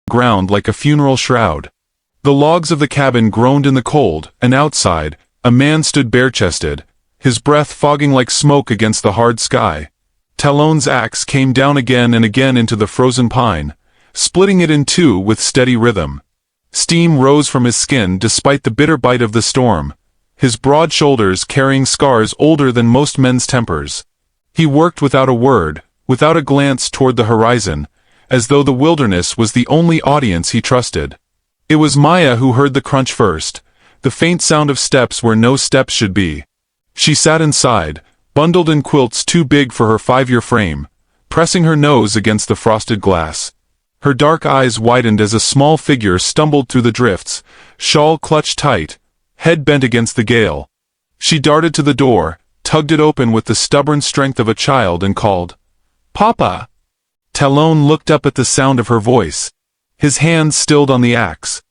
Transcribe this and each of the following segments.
ground like a funeral shroud. The logs of the cabin groaned in the cold, and outside, a man stood bare-chested, his breath fogging like smoke against the hard sky. Talon's axe came down again and again into the frozen pine, splitting it in two with steady rhythm. Steam rose from his skin despite the bitter bite of the storm, his broad shoulders carrying scars older than most men's tempers. He worked without a word, without a glance toward the horizon, as though the wilderness was the only audience he trusted. It was Maya who heard the crunch first, the faint sound of steps where no steps should be. She sat inside, bundled in quilts too big for her 5-year frame, pressing her nose against the frosted glass. Her dark eyes widened as a small figure stumbled through the drifts, shawl clutched tight, head bent against the gale. She darted to the door, tugged it open with the stubborn strength of a child and called, "Papa!" Talon looked up at the sound of her voice, his hands stilled on the axe.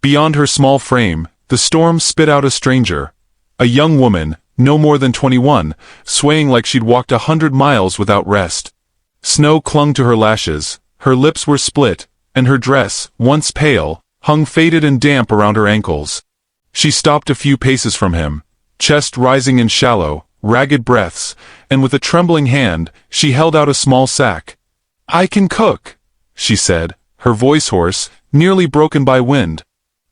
Beyond her small frame, the storm spit out a stranger, a young woman, no more than 21, swaying like she'd walked 100 miles without rest. Snow clung to her lashes, her lips were split, and her dress, once pale, hung faded and damp around her ankles. She stopped a few paces from him, chest rising in shallow, ragged breaths, and with a trembling hand, she held out a small sack. "I can cook," she said, her voice hoarse, nearly broken by wind.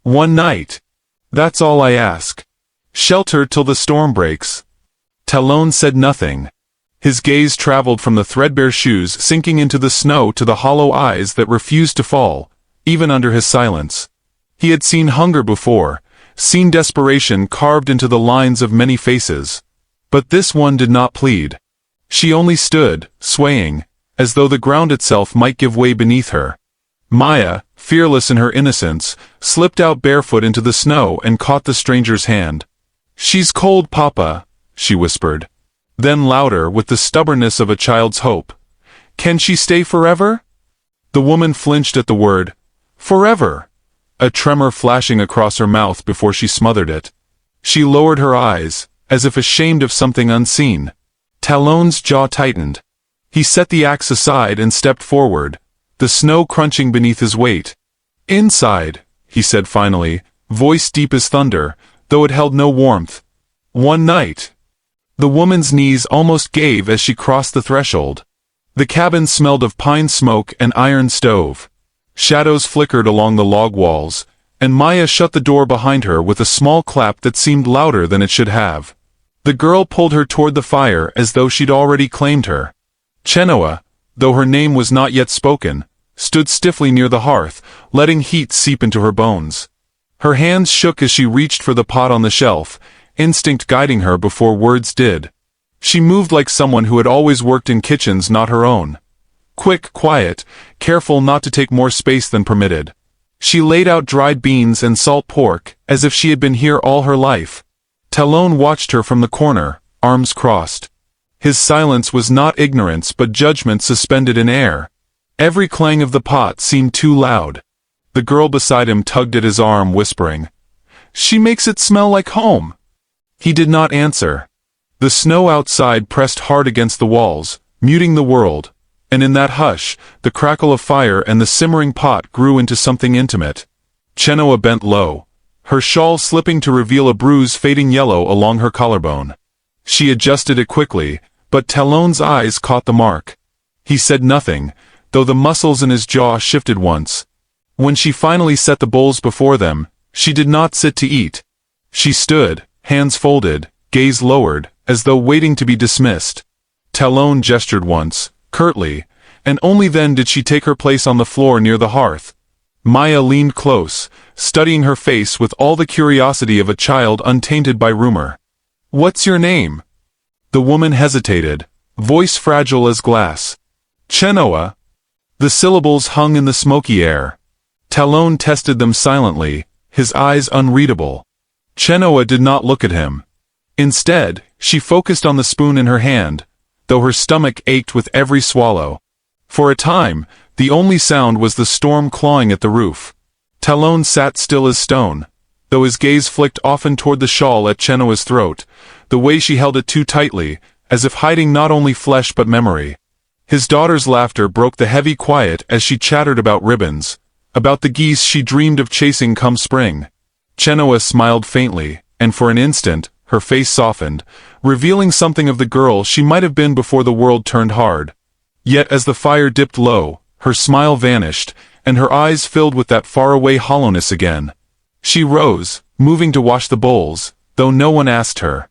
"One night. That's all I ask. Shelter till the storm breaks." Talon said nothing. His gaze traveled from the threadbare shoes sinking into the snow to the hollow eyes that refused to fall, even under his silence. He had seen hunger before, seen desperation carved into the lines of many faces. But this one did not plead. She only stood, swaying, as though the ground itself might give way beneath her. Maya, fearless in her innocence, slipped out barefoot into the snow and caught the stranger's hand. "She's cold, Papa," she whispered. Then louder, with the stubbornness of a child's hope, "Can she stay forever?" The woman flinched at the word, "Forever," a tremor flashing across her mouth before she smothered it. She lowered her eyes, as if ashamed of something unseen. Talon's jaw tightened. He set the axe aside and stepped forward, the snow crunching beneath his weight. "Inside," he said finally, voice deep as thunder, though it held no warmth. "One night." The woman's knees almost gave as she crossed the threshold. The cabin smelled of pine smoke and iron stove. Shadows flickered along the log walls, and Maya shut the door behind her with a small clap that seemed louder than it should have. The girl pulled her toward the fire as though she'd already claimed her. Chenoa, though her name was not yet spoken, stood stiffly near the hearth, letting heat seep into her bones. Her hands shook as she reached for the pot on the shelf, instinct guiding her before words did. She moved like someone who had always worked in kitchens not her own. Quick, quiet, careful not to take more space than permitted. She laid out dried beans and salt pork, as if she had been here all her life. Talon watched her from the corner, arms crossed. His silence was not ignorance but judgment suspended in air. Every clang of the pot seemed too loud. The girl beside him tugged at his arm, whispering, "She makes it smell like home." He did not answer. The snow outside pressed hard against the walls, muting the world, and in that hush, the crackle of fire and the simmering pot grew into something intimate. Chenoa bent low, her shawl slipping to reveal a bruise fading yellow along her collarbone. She adjusted it quickly, but Talon's eyes caught the mark. He said nothing, though the muscles in his jaw shifted once. When she finally set the bowls before them, she did not sit to eat. She stood, hands folded, gaze lowered, as though waiting to be dismissed. Talon gestured once, curtly, and only then did she take her place on the floor near the hearth. Maya leaned close, studying her face with all the curiosity of a child untainted by rumor. "What's your name?" The woman hesitated, voice fragile as glass. "Chenoa." The syllables hung in the smoky air. Talon tested them silently, his eyes unreadable. Chenoa did not look at him. Instead, she focused on the spoon in her hand, though her stomach ached with every swallow. For a time, the only sound was the storm clawing at the roof. Talon sat still as stone, though his gaze flicked often toward the shawl at Chenoa's throat, the way she held it too tightly, as if hiding not only flesh but memory. His daughter's laughter broke the heavy quiet as she chattered about ribbons, about the geese she dreamed of chasing come spring. Chenoa smiled faintly, and for an instant, her face softened, revealing something of the girl she might have been before the world turned hard. Yet as the fire dipped low, her smile vanished, and her eyes filled with that faraway hollowness again. She rose, moving to wash the bowls, though no one asked her.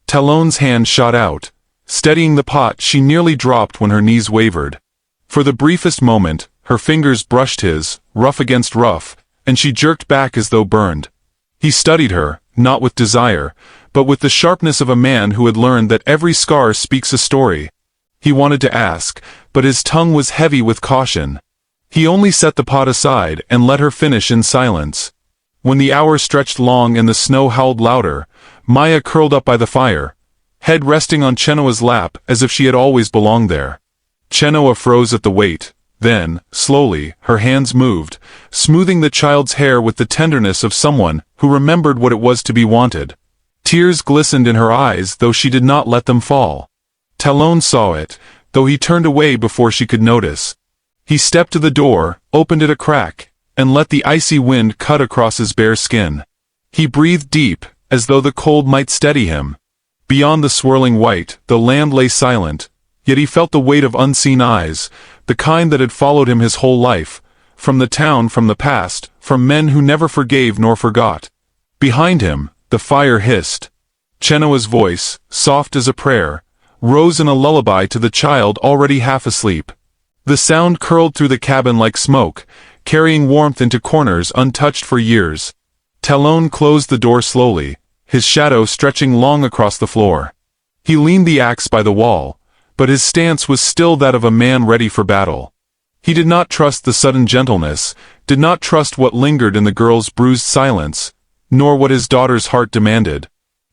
Talon's hand shot out, steadying the pot she nearly dropped when her knees wavered. For the briefest moment, her fingers brushed his, rough against rough, and she jerked back as though burned. He studied her, not with desire, but with the sharpness of a man who had learned that every scar speaks a story. He wanted to ask, but his tongue was heavy with caution. He only set the pot aside and let her finish in silence. When the hour stretched long and the snow howled louder, Maya curled up by the fire, head resting on Chenoa's lap as if she had always belonged there. Chenoa froze at the weight, then, slowly, her hands moved, smoothing the child's hair with the tenderness of someone who remembered what it was to be wanted. Tears glistened in her eyes, though she did not let them fall. Talon saw it, though he turned away before she could notice. He stepped to the door, opened it a crack, and let the icy wind cut across his bare skin. He breathed deep, as though the cold might steady him. Beyond the swirling white, the land lay silent, yet he felt the weight of unseen eyes, the kind that had followed him his whole life, from the town, from the past, from men who never forgave nor forgot. Behind him, the fire hissed. Chenoa's voice, soft as a prayer, rose in a lullaby to the child already half asleep. The sound curled through the cabin like smoke, carrying warmth into corners untouched for years. Talon closed the door slowly, his shadow stretching long across the floor. He leaned the axe by the wall, but his stance was still that of a man ready for battle. He did not trust the sudden gentleness, did not trust what lingered in the girl's bruised silence, nor what his daughter's heart demanded.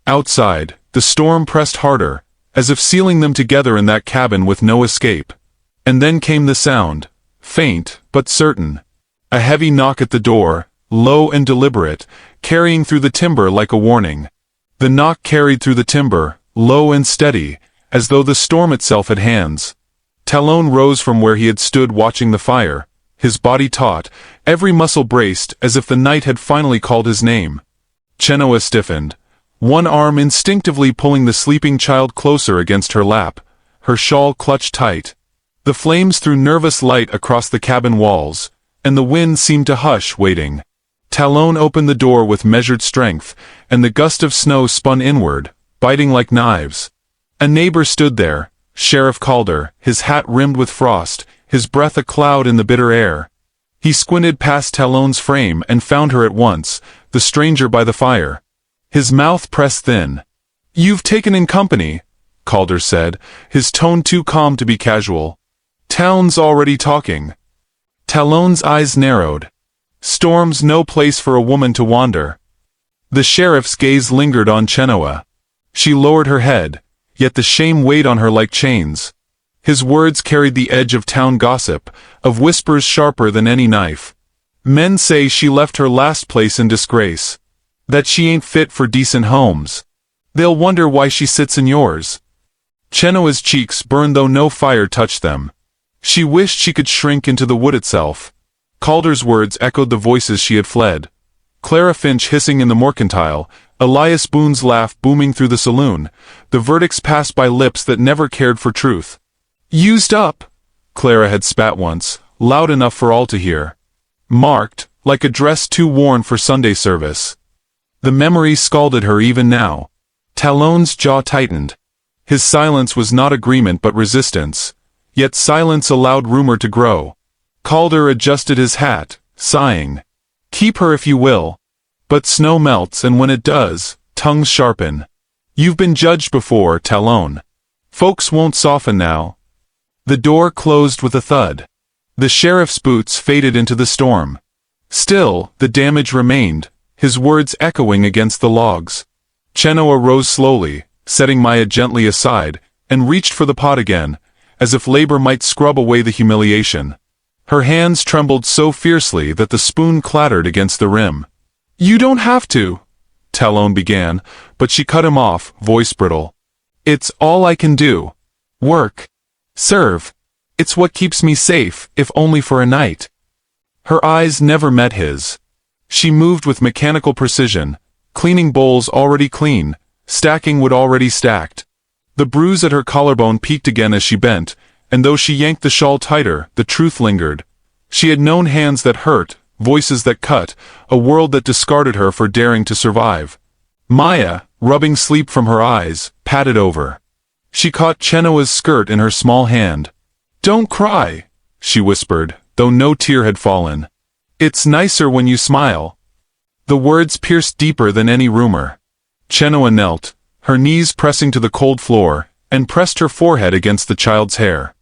Outside, the storm pressed harder, as if sealing them together in that cabin with no escape. And then came the sound, faint but certain. A heavy knock at the door, low and deliberate, carrying through the timber like a warning. The knock carried through the timber, low and steady, as though the storm itself had hands. Talon rose from where he had stood watching the fire, his body taut, every muscle braced as if the night had finally called his name. Chenoa stiffened, one arm instinctively pulling the sleeping child closer against her lap, her shawl clutched tight. The flames threw nervous light across the cabin walls, and the wind seemed to hush, waiting. Talon opened the door with measured strength, and the gust of snow spun inward, biting like knives. A neighbor stood there, Sheriff Calder, his hat rimmed with frost, his breath a cloud in the bitter air. He squinted past Talon's frame and found her at once, the stranger by the fire. His mouth pressed thin. "You've taken in company," Calder said, his tone too calm to be casual. "Town's already talking." Talon's eyes narrowed. Storm's no place for a woman to wander. The sheriff's gaze lingered on Chenoa. She lowered her head, yet the shame weighed on her like chains. His words carried the edge of town gossip, of whispers sharper than any knife. Men say she left her last place in disgrace, that she ain't fit for decent homes. They'll wonder why she sits in yours. Chenoa's cheeks burned though no fire touched them. She wished she could shrink into the wood itself. Calder's words echoed the voices she had fled. Clara Finch hissing in the mercantile, Elias Boone's laugh booming through the saloon, the verdicts passed by lips that never cared for truth. "Used up," Clara had spat once, loud enough for all to hear. Marked, like a dress too worn for Sunday service. The memory scalded her even now. Talon's jaw tightened. His silence was not agreement but resistance, yet silence allowed rumor to grow. Calder adjusted his hat, sighing. "Keep her if you will. But snow melts, and when it does, tongues sharpen. You've been judged before, Talon. Folks won't soften now." The door closed with a thud. The sheriff's boots faded into the storm. Still, the damage remained, his words echoing against the logs. Chenoa rose slowly, setting Maya gently aside, and reached for the pot again, as if labor might scrub away the humiliation. Her hands trembled so fiercely that the spoon clattered against the rim. "You don't have to," Talon began, but she cut him off, voice brittle. "It's all I can do. Work. Serve. It's what keeps me safe, if only for a night." Her eyes never met his. She moved with mechanical precision, cleaning bowls already clean, stacking wood already stacked. The bruise at her collarbone peaked again as she bent, and though she yanked the shawl tighter, the truth lingered. She had known hands that hurt, voices that cut, a world that discarded her for daring to survive. Maya, rubbing sleep from her eyes, patted over. She caught Chenoa's skirt in her small hand. "Don't cry," she whispered, though no tear had fallen. "It's nicer when you smile." The words pierced deeper than any rumor. Chenoa knelt, her knees pressing to the cold floor, and pressed her forehead against the child's hair.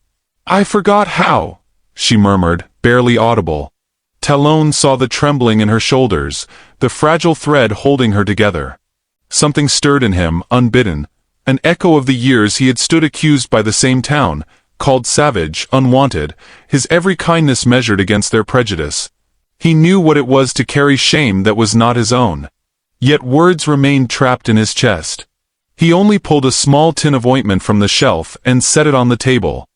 "I forgot how," she murmured, barely audible. Talon saw the trembling in her shoulders, the fragile thread holding her together. Something stirred in him, unbidden, an echo of the years he had stood accused by the same town, called savage, unwanted, his every kindness measured against their prejudice. He knew what it was to carry shame that was not his own. Yet words remained trapped in his chest. He only pulled a small tin of ointment from the shelf and set it on the table.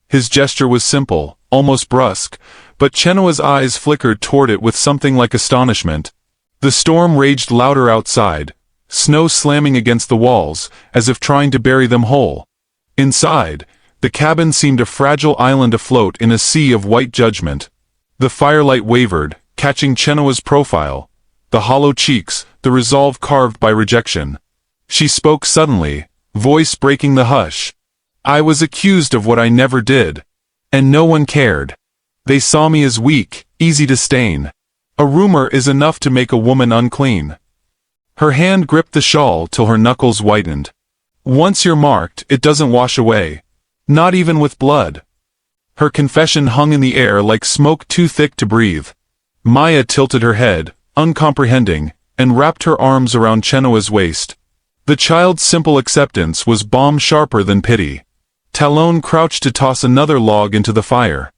His gesture was simple, almost brusque, but Chenoa's eyes flickered toward it with something like astonishment. The storm raged louder outside, snow slamming against the walls, as if trying to bury them whole. Inside, the cabin seemed a fragile island afloat in a sea of white judgment. The firelight wavered, catching Chenoa's profile, the hollow cheeks, the resolve carved by rejection. She spoke suddenly, voice breaking the hush. "I was accused of what I never did. And no one cared. They saw me as weak, easy to stain. A rumor is enough to make a woman unclean." Her hand gripped the shawl till her knuckles whitened. "Once you're marked, it doesn't wash away. Not even with blood." Her confession hung in the air like smoke too thick to breathe. Maya tilted her head, uncomprehending, and wrapped her arms around Chenoa's waist. The child's simple acceptance was balm sharper than pity. Talon crouched to toss another log into the fire.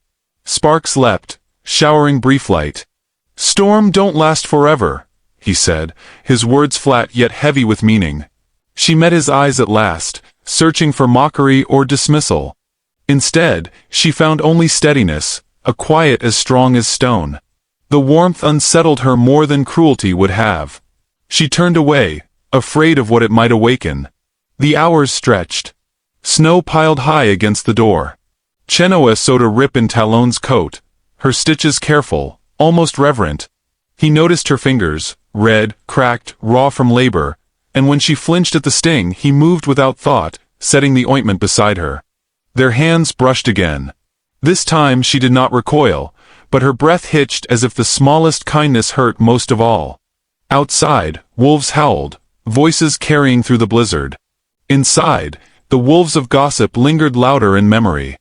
Sparks leapt, showering brief light. "Storm don't last forever," he said, his words flat yet heavy with meaning. She met his eyes at last, searching for mockery or dismissal. Instead, she found only steadiness, a quiet as strong as stone. The warmth unsettled her more than cruelty would have. She turned away, afraid of what it might awaken. The hours stretched. Snow piled high against the door. Chenoa sewed a rip in Talon's coat, her stitches careful, almost reverent. He noticed her fingers, red, cracked, raw from labor, and when she flinched at the sting he moved without thought, setting the ointment beside her. Their hands brushed again. This time she did not recoil, but her breath hitched as if the smallest kindness hurt most of all. Outside, wolves howled, voices carrying through the blizzard. Inside, the wolves of gossip lingered louder in memory.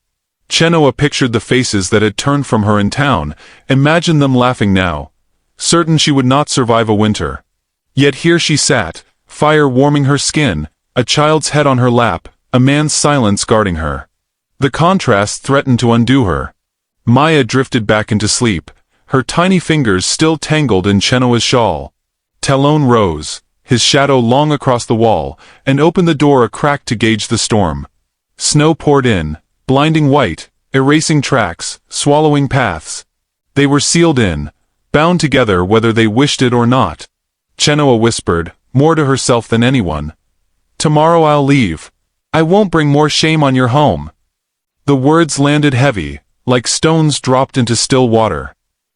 Chenoa pictured the faces that had turned from her in town, imagined them laughing now, certain she would not survive a winter. Yet here she sat, fire warming her skin, a child's head on her lap, a man's silence guarding her. The contrast threatened to undo her. Maya drifted back into sleep, her tiny fingers still tangled in Chenoa's shawl. Talon rose, his shadow long across the wall, and opened the door a crack to gauge the storm. Snow poured in, blinding white, erasing tracks, swallowing paths. They were sealed in, bound together whether they wished it or not. Chenoa whispered, more to herself than anyone, "Tomorrow I'll leave. I won't bring more shame on your home." The words landed heavy, like stones dropped into still water.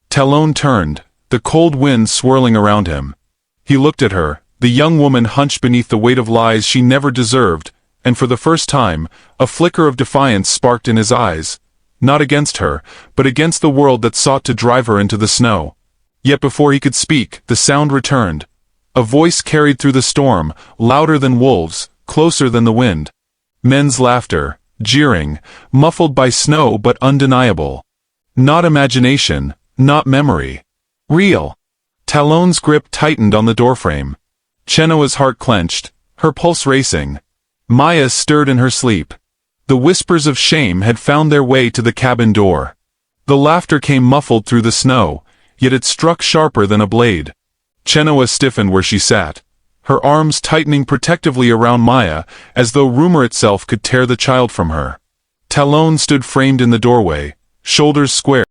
Talon turned, the cold wind swirling around him. He looked at her, the young woman hunched beneath the weight of lies she never deserved, and for the first time, a flicker of defiance sparked in his eyes, not against her, but against the world that sought to drive her into the snow. Yet before he could speak, the sound returned. A voice carried through the storm, louder than wolves, closer than the wind. Men's laughter, jeering, muffled by snow but undeniable. Not imagination, not memory. Real. Talon's grip tightened on the doorframe. Chenoa's heart clenched, her pulse racing. Maya stirred in her sleep. The whispers of shame had found their way to the cabin door. The laughter came muffled through the snow, yet it struck sharper than a blade. Chenoa stiffened where she sat, her arms tightening protectively around Maya, as though rumor itself could tear the child from her. Talon stood framed in the doorway, shoulders square.